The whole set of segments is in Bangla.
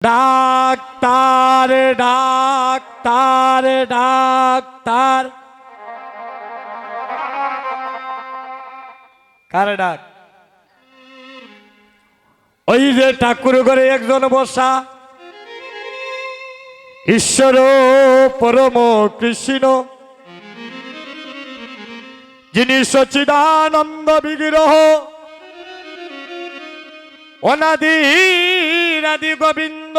ডাক্তার ডাক্তার ডাক্তার কার ডাক? ওই যে ঠাকুর ঘরে একজন বসা ঈশ্বর পরম কৃষ্ণ, যিনি সচিদানন্দ বিগ্রহ, অনাদি আদি গোবিন্দ,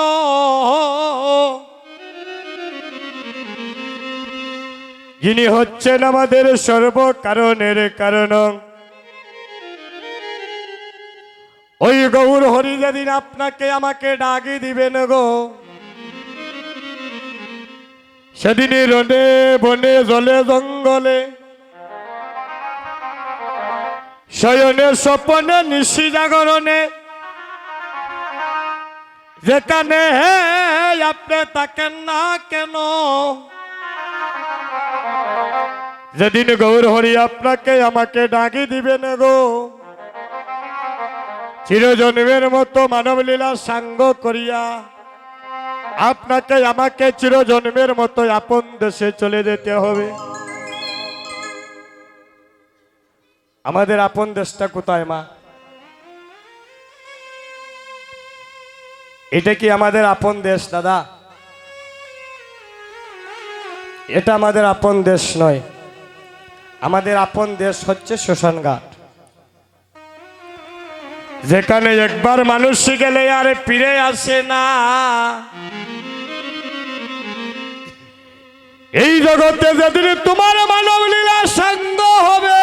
যিনি হচ্ছেন আমাদের সর্বকারণের কারণ। ওই গৌর হরি যেদিন আপনাকে আমাকে ডাকি দিবেন গো, সেদিনই রনে বনে জলে জঙ্গলে, শয়নে স্বপনে নিশি জাগরণে, যেখানে আপনি থাকেন না কেন, যেদিন গৌর হরি আপনাকে আমাকে ডাকি দিবেন গো, চিরজন্মের মতো মানব লীলা সাঙ্গ করিয়া আপনাকে আমাকে চিরজন্মের মতো আপন দেশে চলে যেতে হবে। আমাদের আপন দেশটা কোথায় মা? এটা কি আমাদের আপন দেশ দাদা? এটা আমাদের আপন দেশ নয়। আমাদের আপন দেশ হচ্ছে শ্মশানঘাট, যেখানে একবার মানুষ গেলে আর ফিরে আসে না। এই জগতে যেদিন তোমার মানব লীলা সাঙ্গ হবে,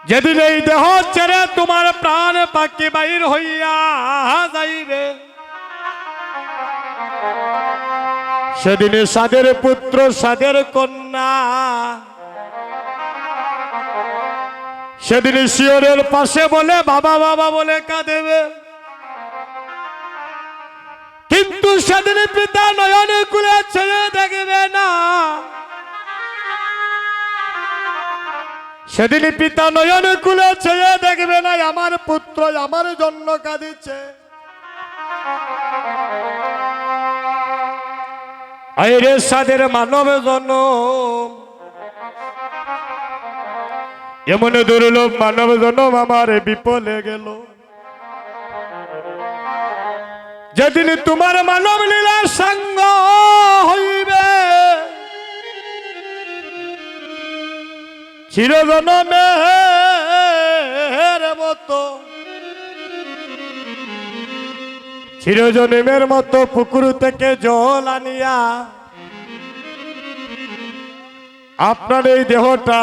যেদিন এই দেহ ছেড়ে তোমার প্রাণ পাখি বাইর হইয়া যাইবে, সেদিন সাদের পুত্র সাদের কন্যা সেদিন শিয়রের পাশে বলে বাবা বাবা বলে কাঁদেবে, কিন্তু সেদিন পিতা নয়ন কুলে ছেড়ে দেখবে না। সেদিন পিতা নয়ন কুলে ছেড়ে দেখবে না, আমার পুত্র আমার জন্য কাঁদিছে। আইরে সাদের মানব জন্ম, এমন দুর্লভ মানব জন্ম আমার বিপলে গেল। যেদিন তোমার মানব লীলা সাঙ্গ হইবে, চিরজন্মের মতো চিরজন্মের মতো পুকুর থেকে জল আনিয়া আপনার এই দেহটা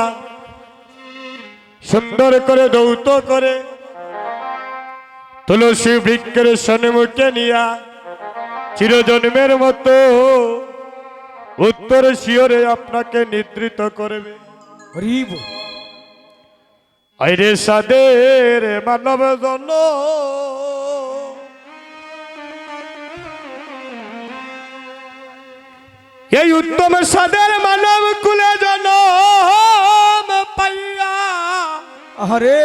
সুন্দর করে দৌত করে তুলসী বৃক্ষের সন্মুখে নিয়া চিরজন্মের মতো উত্তর শিয়রে আপনাকে নিদ্রিত করবে। আইরে সাদের মানব জন্ম, এই উত্তম সাদের মানব কুলে জন্ম পাইয়া, আরে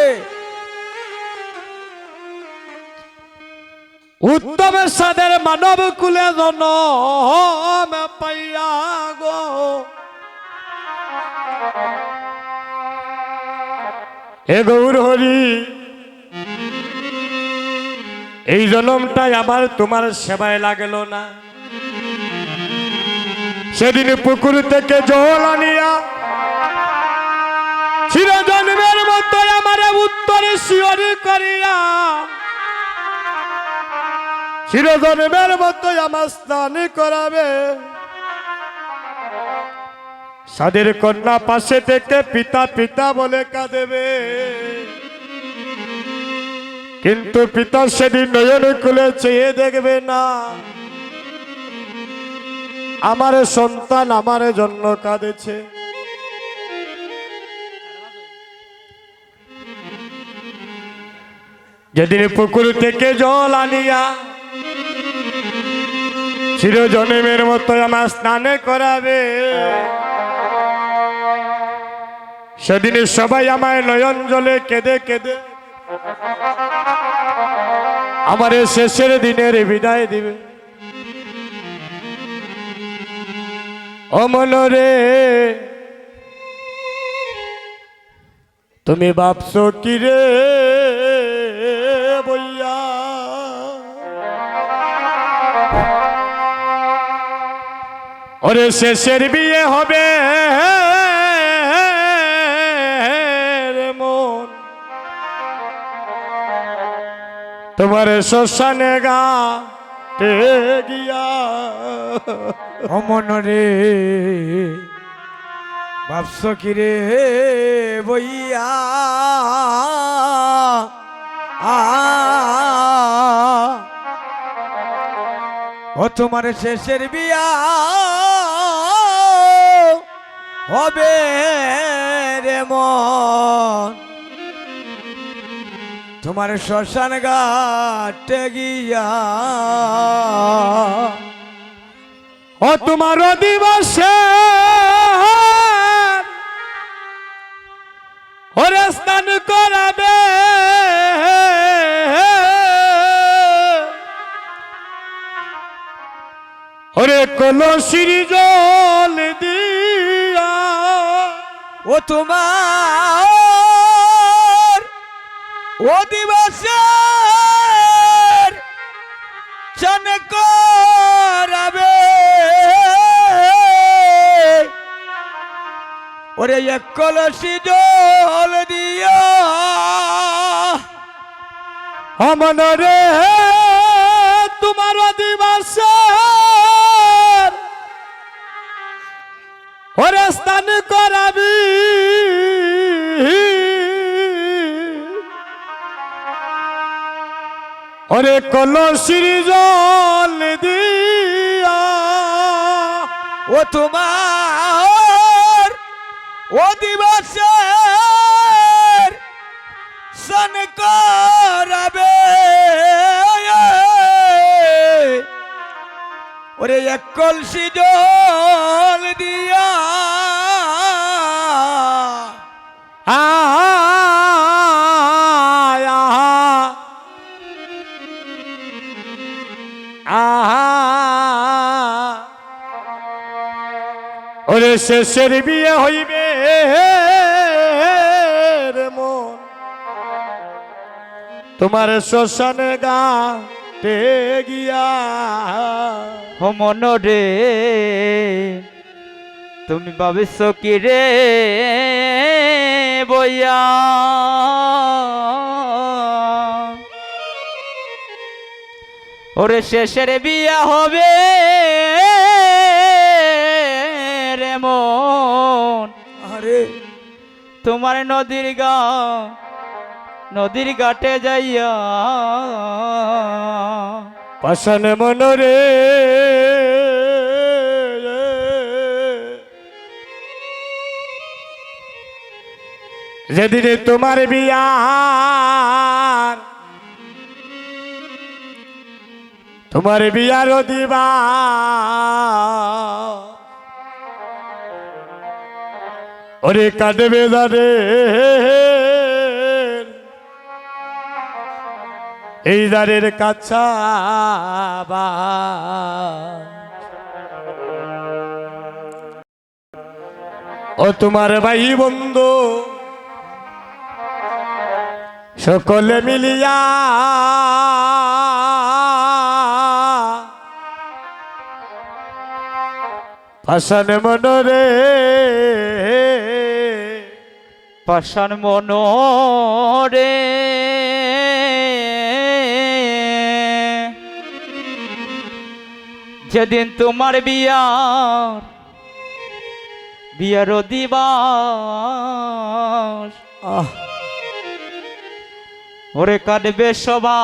উত্তম সাদের মানব কুলে জন্ম পাইয়া গো, হে গৌর হরি, এই জন্মটাই আমার তোমার সেবায় লাগলো না। সেদিন পুকুর থেকে জল আনিয়া চিরজন্মের মতো আমার উত্তরে শিয়রি করিয়া, চিরজন্মের মতো আমার স্নান করাবে। সাদের কন্যা পাশে থেকে পিতা পিতা বলে কাঁদেবে, কিন্তু পিতা সেদিন নয়ন খুলে চেয়ে দেখবে না, আমার সন্তান আমার জন্য কাঁদেছে। যেদিন পুকুর থেকে জল আনিয়া চিরজন্মের মতো আমার স্নান করাবে, সেদিন সবাই আমায় নয়ন জলে কেঁদে কেঁদে আমার এই শেষের দিনের বিদায় দিবে। ও মনরে তুমি ভাবছো কি রে বইয়া, ওরে শেষের বিয়ে হবে রে মন, তোমার শ্মশানে গাতে গিয়া। অমন রে ভাবছ কি রে বইয়া, ও তোমার শেষের বিয়া হবে রে মন, তোমার শ্মশান ঘাটে গিয়া। ও তোমার দিবসে ওরে স্নান করাবে, ওরে কলসির জল দিয়া। ও তোমার ও দিবসের চান করাবে, ওরে এক কলসি জল দিয়া। অমন রে তোমার দিবস ওরে স্নান করাবি, ওরে কলসির জল দিয়া। ও তোমার ও দিবসের স্নান করাবে, ওরে এক কলসি জল দিয়া। ওরে শেষের বিয়ে হইবে রে মন, তোমার শ্মশানে গাতে গিয়া। ও মন রে তুমি ভাবিস কি রে বইয়া, ওরে শেষের বিয়া হবে রে মন, আরে তোমার নদীর ঘাটে যাইয়া। পাশান মনরে যেদিনে তোমার বিয়ার, তোমার বিয়ার দিবা ওরে কাঁদবে দারে, এই দারের কাছা ও তোমার ভাই বন্ধু সকলে মিলিয়া পাষাণ মনরে পাষাণ মন রে যেদিন তোমার বিয়ার দিবস, ওরে কাটবে সবাই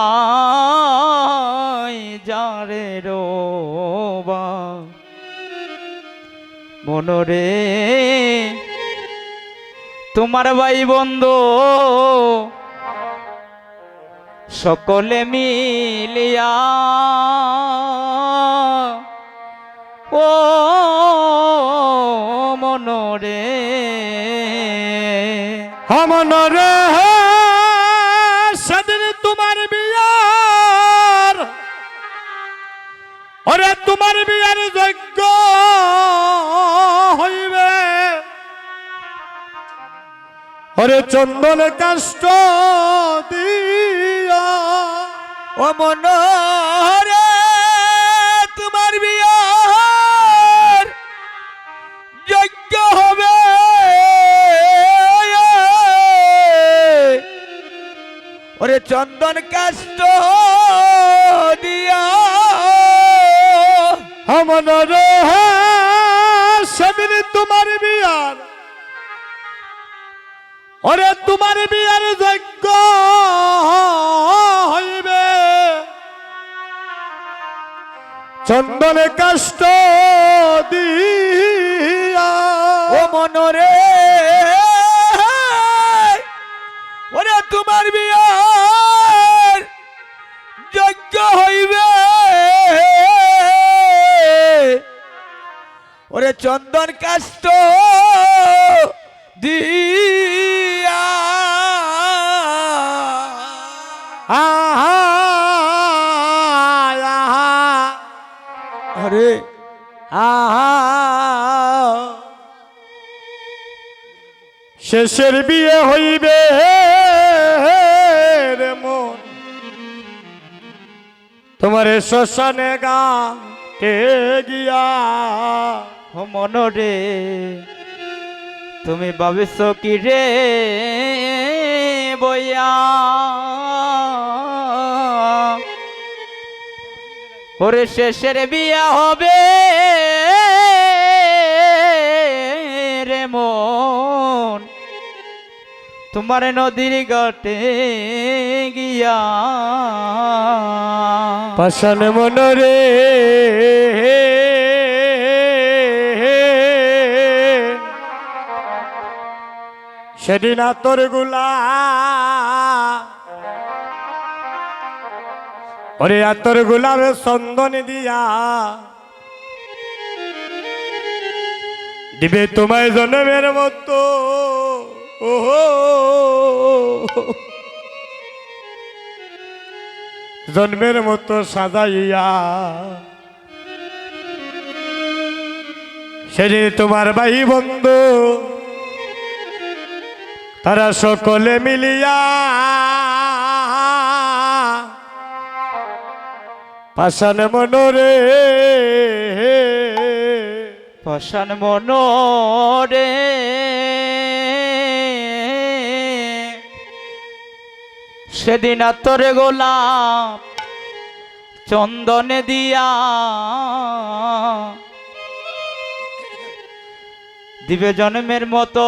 যারে রোবা মনরে, তোমার ভাই বন্ধু সকলে মিলিয়া ও মনরে মনরে সেদিন তোমার বিয়া ওরে চন্দন কাষ্ট দিয়া ও মনোরে তোমার বিয়ার যজ্ঞ হবে ওরে চন্দন কাষ্ট দিয়া আমার সেদিন তোমার বিয়ার ওরে তোমার বিয়ার যজ্ঞ হইবে চন্দন কাষ্ট দিয়া ও মনোরে ওরে তোমার বিয়ার যজ্ঞ হইবে ওরে চন্দন কাষ্ট দিয়া আহা আহা আরে আহা শেষের বিয়ে হইবে রে মন তোমার শ্মশানে গাতে গিয়া ও মনরে তুমি ভাবিস কি রে বইয়া ওরে শেষের বিয়া হবে রে মন তোমার নদীর ঘাটে গিয়া পাশান মনরে সেদিন তোর গুলা ওরে আতর গুলার চন্দন দিয়া দিবে তোমায় জন্মের মতো ওহো জন্মের মতো সাজাইয়া সেদিন তোমার ভাই বন্ধু তারা সকলে মিলিয়া পাশান মনোরে পাষাণ মনরে সেদিন তোর গোলাপ চন্দনে দিয়া দিবে জন্মের মতো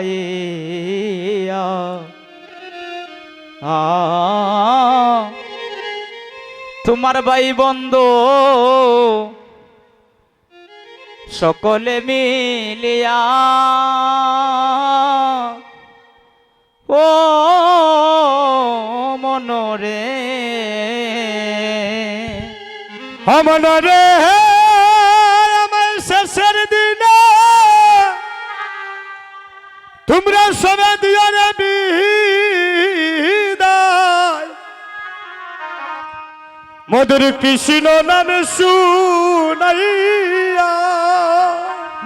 সাজাইয়া তোমার ভাই বন্ধু সকলে মিলিয়া ও মনরে মনরে আমার শেষের দিনে তোমরা সবে দিও রে বিদায় মধুর কৃষ্ণ নামে শুনাইয়া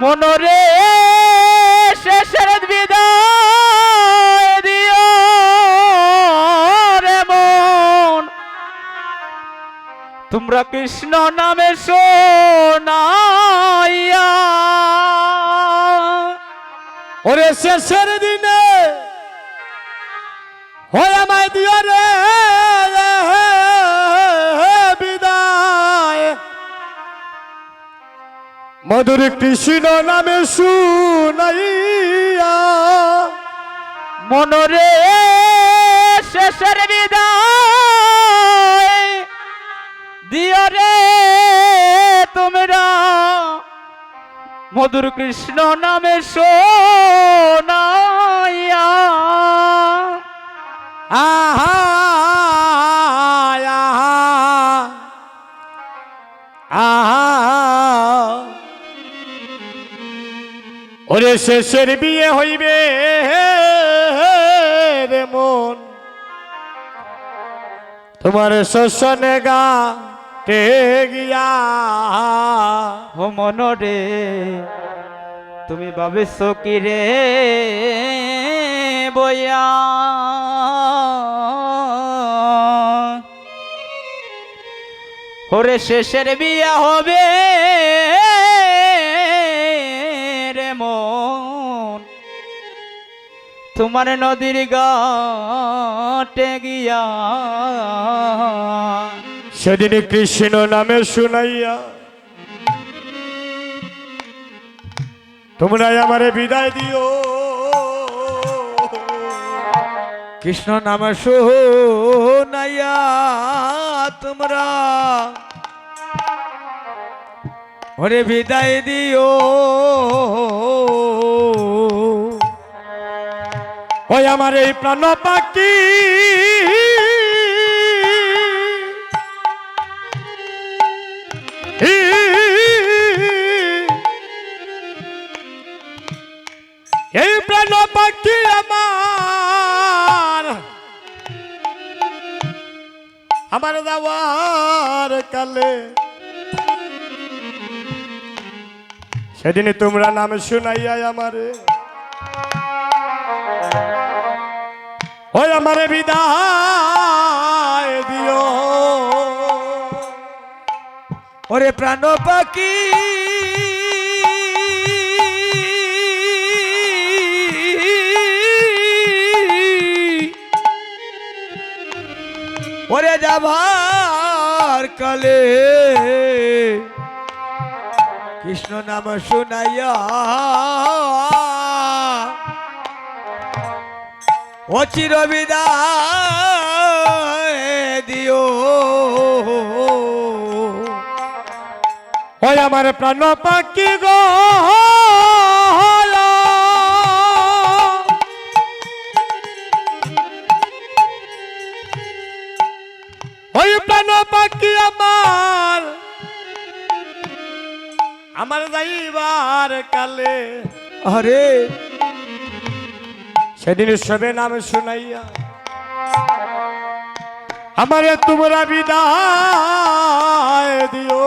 মনরে শেষের বিদায় দিও রে মন তোমরা কৃষ্ণ নামে শোনাইয়া ওরে শেষের দিনে হয় আমায় দিও রে বিদায় মধুর কৃষ্ণ নামে শুনাইয়া মনরে শেষের বিদায় দিও রে তোমরা মধুর কৃষ্ণ নামে শোনাইয়া আহা আহা আহা ওরে শেষের বিয়ে হইবে রে মন তোমার শ্মশানে গাতে গিয়া ও মনরে তুমি ভাবিস কি রে বইয়া ওরে শেষের বিয়া হবে রে মন তোমার নদীর ঘাটে গিয়া সেদিন কৃষ্ণ নামে শুনাইয়া তোমরা আমারে বিদায় দিও। কৃষ্ণ নাম শুনাইয়া তোমরা ওরে বিদায় দিও। ওই আমার এই প্রাণ পাখি এই প্রাণ পাখি আমার যাওয়ার কালে সেদিন তোমরা নাম শুনাইয়া আমারে ওই আমারে বিদায় দিও। ওরে প্রাণ পাখি ওরে যাবার কালে কৃষ্ণ নাম শুনাইয়া ও চির বিদায় দিও। ওই আমার প্রাণ পাখি গো ওই প্রাণ পাখি আমার যাইবার কালে আরে সেদিন সবে নাম শুনাইয়া আমারে তোমরা বিদায় দিও।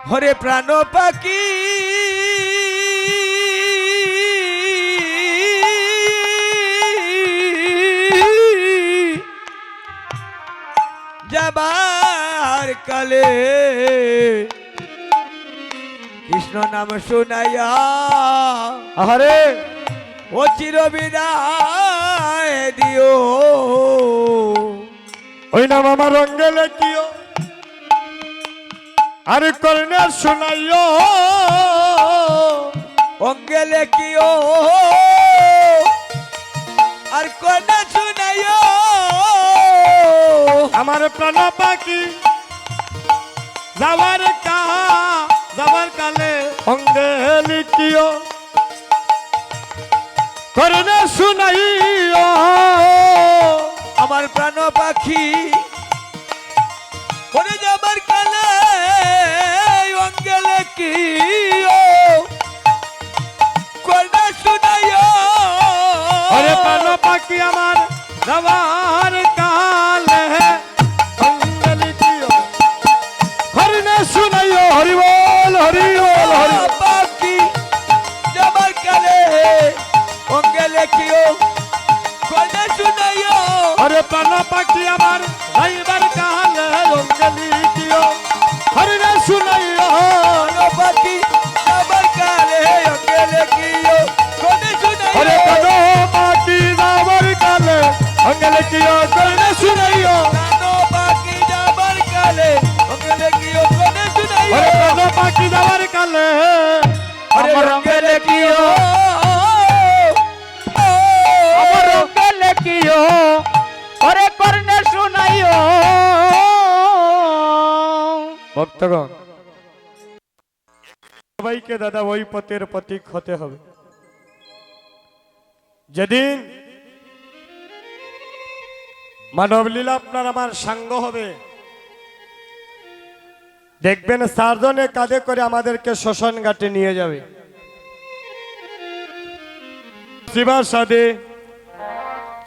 হরে প্রাণ পাখি যাবার কালে কৃষ্ণ নাম শুনাইয়া আরে ও চির বিদায় দিও। ওই নাম আমার রঙ্গে লেখিও আর কর্ণে শুনাইও অঙ্গে লেখিও আর কন্যা শুনাইও। আমার প্রাণ পাখি যাবার কালে অঙ্গে লিখিও কর্ণে শুনাইও। আমার প্রাণ পাখি ওরে যাবার কালে অঙ্গে লেখিও কন্যা শুনাইও। আরে প্রাণ পাখি আমার যাবার কালে অঙ্গে লিখিও কর্ণে শুনাইও। হরি বল হরি বল হরি পাখি যাবার কালে অঙ্গে লেখিও কন্যা শুনাইও। আরে প্রাণ পাখি আমার যাইবার কালে অঙ্গে লিখিও কর্ণে শুনাইও। প্রাণ পাখি যাবার কালে অঙ্গে লেখিও কন্যা শুনাইও। আরে প্রাণ পাখি যাবার কালে অঙ্গে লিখিও কর্ণে শুনাইও। প্রাণ পাখি যাবার কালে অঙ্গে লেখিও কন্যা শুনাইও। আরে প্রাণ পাখি যাবার কালে আমার রঙে লেখিও আমার রঙে লেখিও ওরে কর্ণে শুনাইও। ভক্তগণ সবাইকে দাদা ওই পথের প্রতীক হতে হবে। যেদিন মানবলীলা আপনার আমার সাঙ্গ হবে দেখবেন চারজনে কাঁধে করে আমাদেরকে শ্মশান ঘাটে নিয়ে যাবে। শিবার সাধে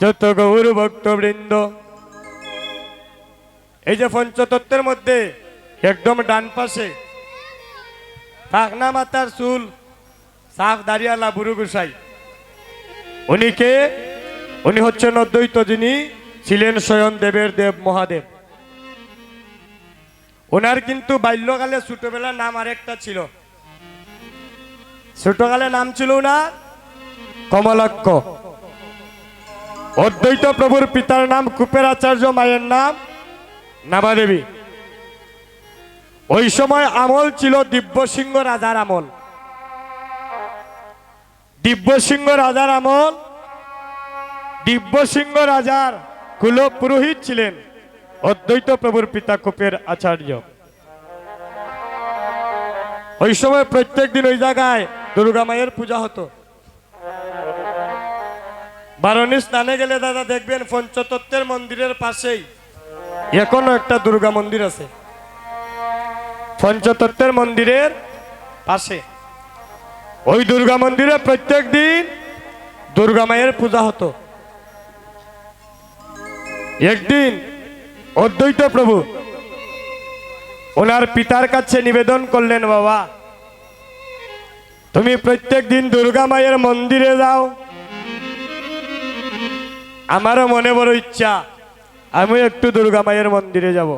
যত গৌর ভক্তবৃন্দ এই যে পঞ্চতত্ত্বের মধ্যে একদম ডান পাশে পাখনা মাথার চুল, সাফ দাড়িয়ালা বুড়ো গোসাই। উনি হচ্ছেন অদ্বৈত, যিনি ছিলেন স্বয়ং দেবের দেব মহাদেব। ওনার কিন্তু বাল্যকালে ছোটবেলার নাম আরেকটা ছিল। ছোটকালে নাম ছিল না কমলাক্ষ। অদ্বৈত প্রভুর পিতার নাম কুপের আচার্য, মায়ের নাম নামাদেবী। ওই সময় আমল ছিল দিব্যসিংহ রাজার আমল। দিব্যসিংহ রাজার আমল। দিব্যসিংহ রাজার কুল পুরোহিত ছিলেন অদ্বৈত প্রভুর পিতা কুপের আচার্য। ওই সময় প্রত্যেক দিন ওই জায়গায় দুর্গা মায়ের পূজা হতো। বারণী স্নানে গেলে দাদা দেখবেন পঞ্চতত্ত্বের মন্দিরের পাশেই এখনো একটা দুর্গা মন্দির আছে। পঞ্চতত্ত্বের মন্দিরের পাশে ওই দুর্গা মন্দিরে প্রত্যেক দিন দুর্গা মায়ের পূজা হতো। একদিন অদ্বৈত প্রভু ওনার পিতার কাছে নিবেদন করলেন, বাবা তুমি প্রত্যেক দিন দুর্গা মায়ের মন্দিরে যাও, আমারও মনে বড় ইচ্ছা আমি একটু দুর্গা মায়ের মন্দিরে যাব।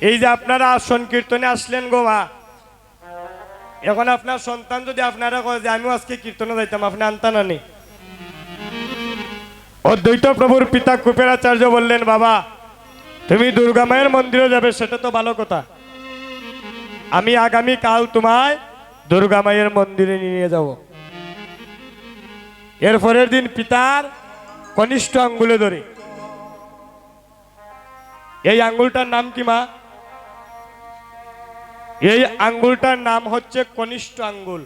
এই যে আপনারা সংকীর্তনে আসলেন গো মা, এখন আপনার সন্তান যদি আপনারা কয় যে আমিও আজকে কীর্তনে যাইতাম, আপনি আনতাম না নি? অদ্বৈত প্রভুর পিতা কুপের আচার্য বললেন, বাবা তুমি দুর্গা মায়ের মন্দিরে যাবে সেটা তো ভালো কথা, আমি আগামী কাল তোমায় দুর্গা মায়ের মন্দিরে নিয়ে যাব। এর পরের দিন পিতার কনিষ্ঠ আঙ্গুলে ধরে, এই আঙ্গুলটার নাম কি মা? এই আঙ্গুলটার নাম হচ্ছে কনিষ্ঠ আঙ্গুল।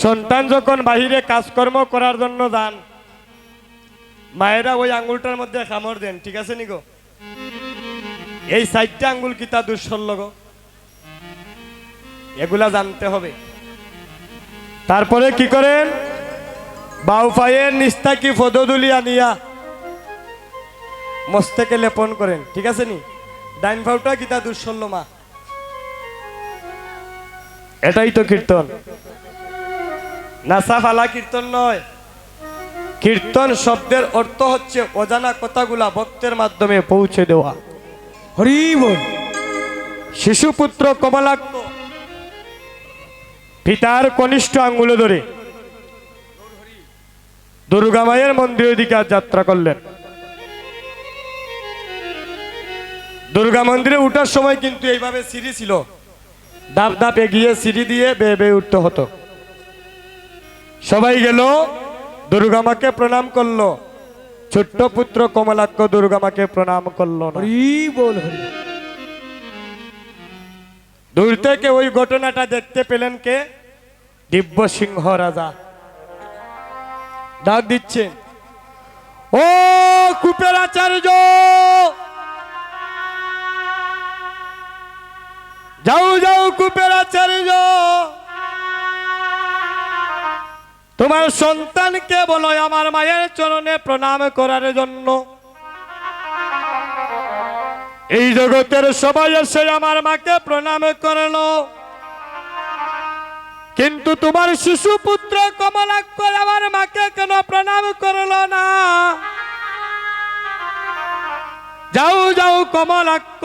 সন্তান যখন বাহিরে কাজকর্ম করার জন্য যান, মায়েরা ওই আঙ্গুলটার মধ্যে কামড় দেন, ঠিক আছে নি গো? এই 4টা আঙ্গুল কি তা দুঃসল্য গো? এগুলা জানতে হবে। তারপরে কি করেন? বাউ পায়ের নিস্তা কি পদধূলি আনিয়া মস্তকে লেপন করেন, ঠিক আছে নি? ডাইন পাউটা কি তা দুঃসল্য মা? এটাই তো কীর্তন, নাসা ফালা কীর্তন নয়। কীর্তন শব্দের অর্থ হচ্ছে অজানা কথাগুলা ভক্তের মাধ্যমে পৌঁছে দেওয়া। হরি বল। শিশুপুত্র কমলাক্ষ পিতার কনিষ্ঠ আঙ্গুলে ধরে দুর্গা মায়ের মন্দিরের দিকে যাত্রা করলেন। দুর্গা মন্দিরে উঠার সময় কিন্তু এইভাবে সিঁড়ি ছিল, ধাপ ধাপ এগিয়ে সিঁড়ি দিয়ে বেয়ে বেয়ে উঠতে হতো। সবাই গেল, দুর্গা মাকে প্রণাম করলো। ছোট্ট পুত্র কমলাক্ষ দুর্গা মাকে প্রণাম করলো না। হরি বল হরি। দূর থেকে ওই ঘটনাটা দেখতে পেলেন কে? দিব্যসিংহ রাজা। ডাক দিচ্ছে, ও কুপের আচার্য, যাও যাও কুপের আচার্য, তোমার সন্তানকে বলো আমার মায়ের চরণে প্রণাম করার জন্য। এই জগতের সবাই এসে আমার মাকে প্রণাম করলো, কিন্তু তোমার শিশু পুত্র কমলাক্ষ আমার মাকে কেন প্রণাম করলো না? যাও যাও কমলাক্ষ,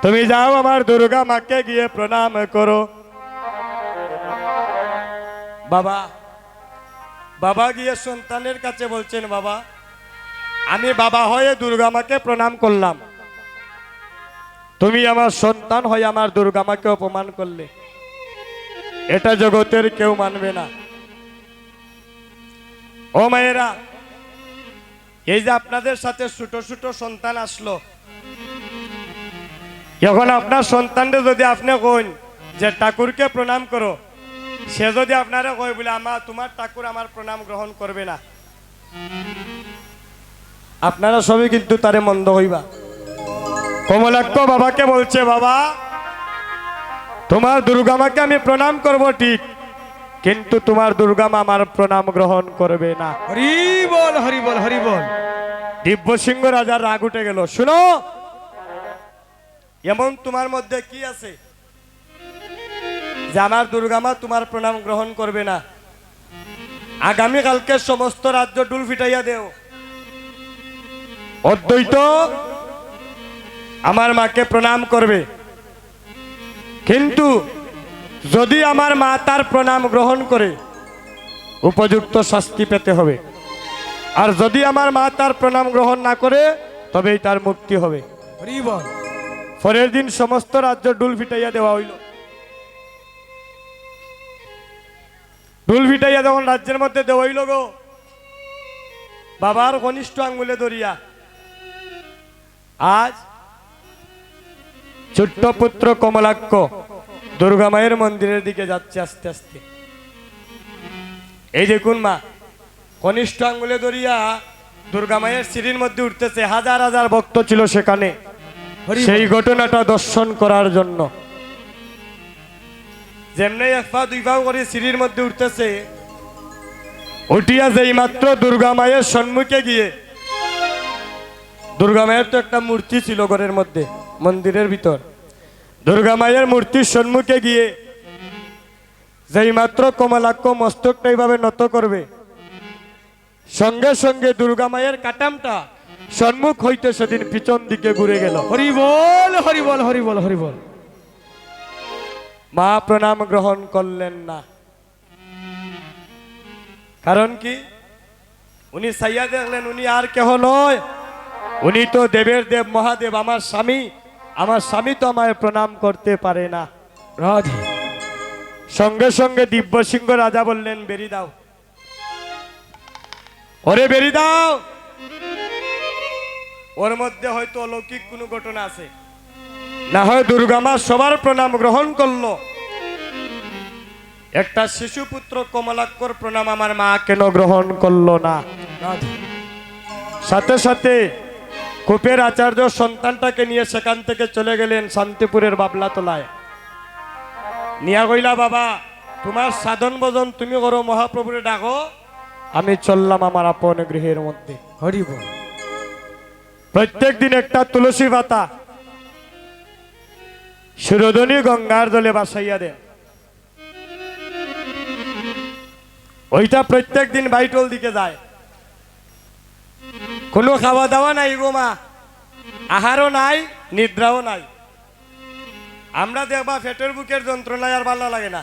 তুমি যাও আমার দুর্গা মাকে গিয়ে প্রণাম করো। বাবা বাবা গিয়ে সন্তানের কাছে বলছেন, বাবা আমি বাবা হয়ে দুর্গা মাকে প্রণাম করলাম, তুমি আমার সন্তান হয়ে আমার দুর্গা মাকে অপমান করলে, এটা জগতের কেউ মানবে না। ও মায়েরা, এই যে আপনাদের সাথে ছোট ছোট সন্তান আসলো, এখন আপনার সন্তানদের যদি আপনি কইন যে ঠাকুরকে প্রণাম করো, সে যদি আপনারা কয় বলে তোমার ঠাকুর আমার প্রণাম গ্রহণ করবে না, আপনারা সবই কিন্তু তারে মন্দ হইবা। কমলাক্ষ বাবাকে বলছে, বাবা তোমার দুর্গা মাকে আমি প্রণাম করব ঠিক, কিন্তু তোমার দুর্গা মা আমার প্রণাম গ্রহণ করবে না। হরি বল হরি বল হরি বল। দিব্যসিংহ রাজার রাগ উঠে গেল। শুনো, এমন তোমার মধ্যে কি আছে যে আমার দুর্গামা তোমার প্রণাম গ্রহণ করবে না? আগামীকালকে সমস্ত রাজ্য ডুল ফিটাইয়া দেও। অদ্বৈত আমার মাকে প্রণাম করবে, কিন্তু যদি আমার মা তার প্রণাম গ্রহণ করে উপযুক্ত শাস্তি পেতে হবে, আর যদি আমার মা তার প্রণাম গ্রহণ না করে তবেই তার মুক্তি হবে। হরি বল। পরের দিন সমস্ত রাজ্য ডুল ফিটাইয়া দেওয়া হইল। ডুল ফিটাইয়া যখন রাজ্যের মধ্যে দেওয়া হইল গো, বাবার কনিষ্ঠ আঙ্গুলে ধরিয়া আজ ছোট্ট পুত্র কমলাক্ষ দুর্গা মায়ের মন্দিরের দিকে যাচ্ছে আস্তে আস্তে। এই দেখুন মা কনিষ্ঠ আঙ্গুলে ধরিয়া দুর্গা মায়ের সিঁড়ির মধ্যে উঠতেছে। হাজার হাজার ভক্ত ছিল সেখানে সেই ঘটনাটা দর্শন করার জন্য। যেমনি এক পা দুই পা করে সিঁড়ির মধ্যে উঠতেছে, উঠিয়া যেই মাত্র দুর্গা মায়ের সম্মুখে গিয়ে, দুর্গা মায়ের তো একটা মূর্তি ছিল ঘরের মধ্যে মন্দিরের ভিতর, দুর্গা মায়ের মূর্তির সম্মুখে গিয়ে যেই মাত্র কমলাক্ষ মস্তকটা এইভাবে নত করবে, সঙ্গে সঙ্গে দুর্গা মায়ের কাটামটা সম্মুখ হইতে সেদিন পিছন দিকে ঘুরে গেল। হরি বল, হরি বল, হরি বল, হরি বল। মা প্রণাম গ্রহণ করলেন না। কারণ কি? উনি সাইয়া দেখলেন উনি আর কেহ নয়, উনি তো দেবের দেব মহাদেব, আমার স্বামী। আমার স্বামী তো আমায় প্রণাম করতে পারে না। রাধে। সঙ্গে সঙ্গে দিব্যসিংহ রাজা বললেন, বেরি দাও, ওরে বেরি দাও। ওর মধ্যে হয়তো অলৌকিক কোনো ঘটনা আছে, না হয় দুর্গা মা সবার প্রণাম গ্রহণ করলো, একটা শিশুপুত্র কমলাক্ষর প্রণাম আমার মা কেন গ্রহণ করলো না? সাথে সাথে কূপের আচার্য সন্তানটাকে নিয়ে সেখান থেকে চলে গেলেন শান্তিপুরের বাবলাতলায়। নিয়া কইলা, বাবা তোমার সাধন ভজন তুমি করো, মহাপ্রভুরে ডাকো, আমি চললাম আমার আপন গৃহের মধ্যে। হরি বল। প্রত্যেক দিন একটা তুলসী পাতা সুরধনী গঙ্গার জলে বাসাইয়া দেন। ওইটা প্রত্যেক দিন বাইটল দিকে যায়। কোনো খাওয়া দাওয়া নাই গো মা, আহারও নাই, নিদ্রাও নাই। আমরা দেখবা পেটের বুকের যন্ত্রণায় আর ভালো লাগে না।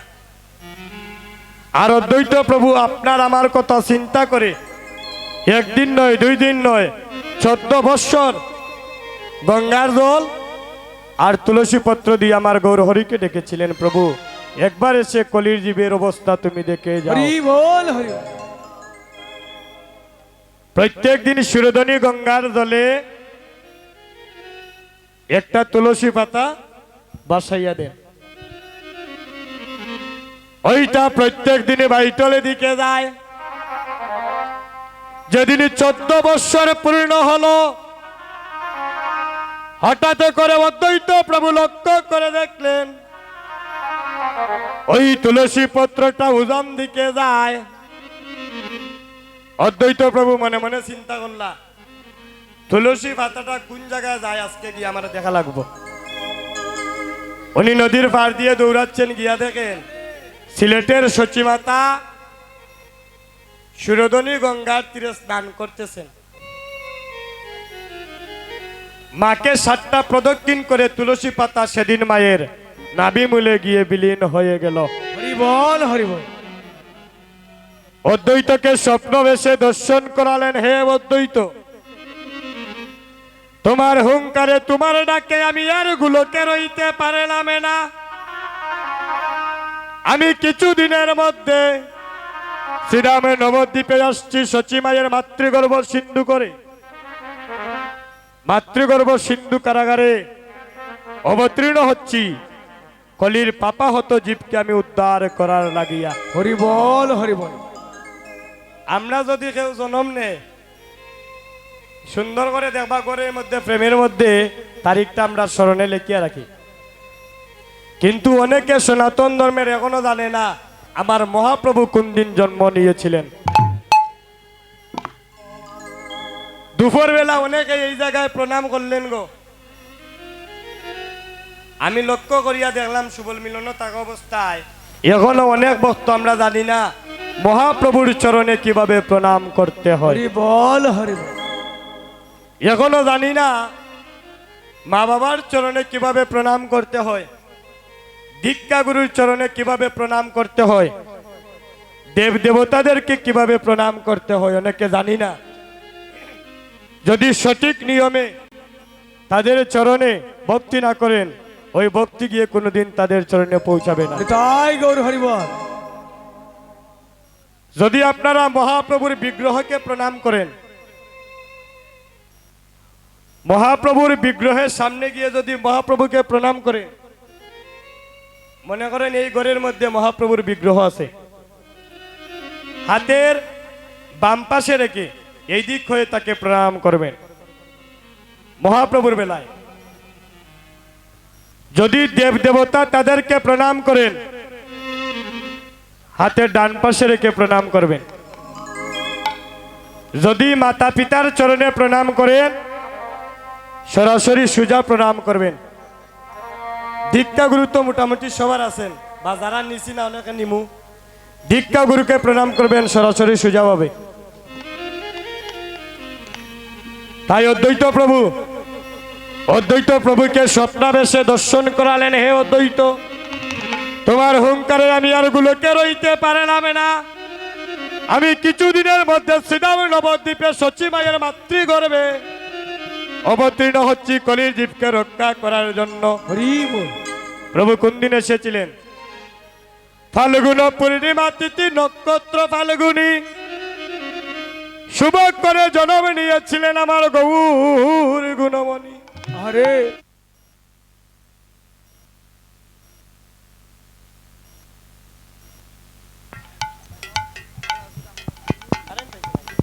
আর অদ্বৈত প্রভু আপনার আমার কথা চিন্তা করে একদিন নয়, দুই দিন নয়, 14 বৎসর গঙ্গার জল আর তুলসী পত্র দিয়ে আমার গৌর হরিকে ডেকেছিলেন। প্রভু একবার এসে কলির জীবের অবস্থা তুমি দেখে যাও। হরি বল, হরি বল। প্রত্যেক দিন সুরধনী গঙ্গার জলে একটা তুলসী পাতা বাসাইয়া দেন। ওইটা প্রত্যেক দিনে বাইটলে দিকে যায়। যেদিন 14 বৎসর পূর্ণ হলো, হঠাৎ করে অদ্বৈত প্রভু লক্ষ্য করে দেখলেন ওই তুলসী পত্রটা উজান দিকে যায়। অদ্বৈত প্রভু মনে মনে চিন্তা করলা, তুলসী পাতাটা কোন জায়গায় যায়, আজকে গিয়ে আমার দেখা লাগবো। উনি নদীর পাড় দিয়ে দৌড়াচ্ছেন, গিয়া দেখেন সিলেটের সচিমাতা সুরধনী গঙ্গার তীরে স্নান করতেছেন। মাকে 7টা প্রদক্ষিণ করে তুলসী পাতা সেদিন মায়ের নাভি মূলে গিয়ে বিলীন হয়ে গেল। হরি বল, হরি বল। অদ্বৈতকে স্বপ্ন বেশে দর্শন করালেন। হে অদ্বৈত, তোমার হুঙ্কারে তোমার ডাকে আমি আর গুলোকে রইতে পারলাম না। আমি কিছুদিনের মধ্যে শ্রীরামের নবদ্বীপে আসছি সচিমায়ের মাতৃগর্ভ সিন্ধু করে। মাতৃগর্ভ সিন্ধু কারাগারে অবতীর্ণ হচ্ছি কলির পাপা হত জীবকে আমি উদ্ধার করার লাগিয়া। হরি বল, হরি বল। আমরা যদি কেউ জন্ম নে সুন্দর করে দেখবা ঘরের মধ্যে প্রেমের মধ্যে তারিখটা আমরা স্মরণে লিখিয়া রাখি, কিন্তু অনেকে সনাতন ধর্মের এখনো জানে না আমার মহাপ্রভু কোন দিন জন্ম নিয়েছিলেন। দুপুরবেলা অনেকে এই জায়গায় প্রণাম করলেন গো। আমি লক্ষ্য করিয়া দেখলাম সুবল মিলন থাকা অবস্থায় এখনো অনেক ভক্ত আমরা জানি না মহাপ্রভুর চরণে কিভাবে প্রণাম করতে হয়। হরি বল হরি বল। এখনো জানি না মা বাবার চরণে কিভাবে প্রণাম করতে হয়, দীক্ষা গুরুর চরণে কিভাবে প্রণাম করতে হয়, দেব দেবতাদেরকে কিভাবে প্রণাম করতে হয় অনেকে জানি না। যদি সঠিক নিয়মে তাদের চরণে ভক্তি না করেন, ওই ভক্তি গিয়ে কোনোদিন তাদের চরণে পৌঁছাবে না। তাই গৌর হরি বল। যদি আপনারা মহাপ্রভুর বিগ্রহকে প্রণাম করেন, মহাপ্রভুর বিগ্রহের সামনে গিয়ে যদি মহাপ্রভুকে প্রণাম করেন, মনে করেন এই ঘরের মধ্যে মহাপ্রভুর বিগ্রহ আছে, হাতের বাম পাশে রেখে এই দিক হয়ে তাকে প্রণাম করবেন। মহাপ্রভুর বেলায় যদি দেব দেবতা তাদেরকে প্রণাম করেন, হাতের ডান পাশে রেখে প্রণাম করবেন। যদি মাতা পিতার চরণে প্রণাম করেন, সরাসরি সোজা প্রণাম করবেন। দীক্ষা গুরু তো মোটামুটি সবার আছেন, বা যারা নিছি না অনেকে নিমু, দীক্ষা গুরুকে প্রণাম করবেন সরাসরি সোজা হবে। তাই অদ্বৈত প্রভুকে স্বপ্নাবেশে দর্শন করালেন। হে অদ্বৈত, তোমার হুঙ্কারে আমি আর গুলোকে রইতে পারলাম না। আমি কিছুদিনের মধ্যে শ্রীরাম নবদ্বীপে শচী মায়ের মাতৃগর্ভে অবতীর্ণ হচ্ছি কলির জীবকে রক্ষা করার জন্য। হরি বল। প্রভু কোন দিন এসেছিলেন? ফাল্গুন পূর্ণিমা তিথি নক্ষত্র ফাল্গুনি শুভ করে জন্ম নিয়েছিলেন আমার গৌর গুণমণি। আরে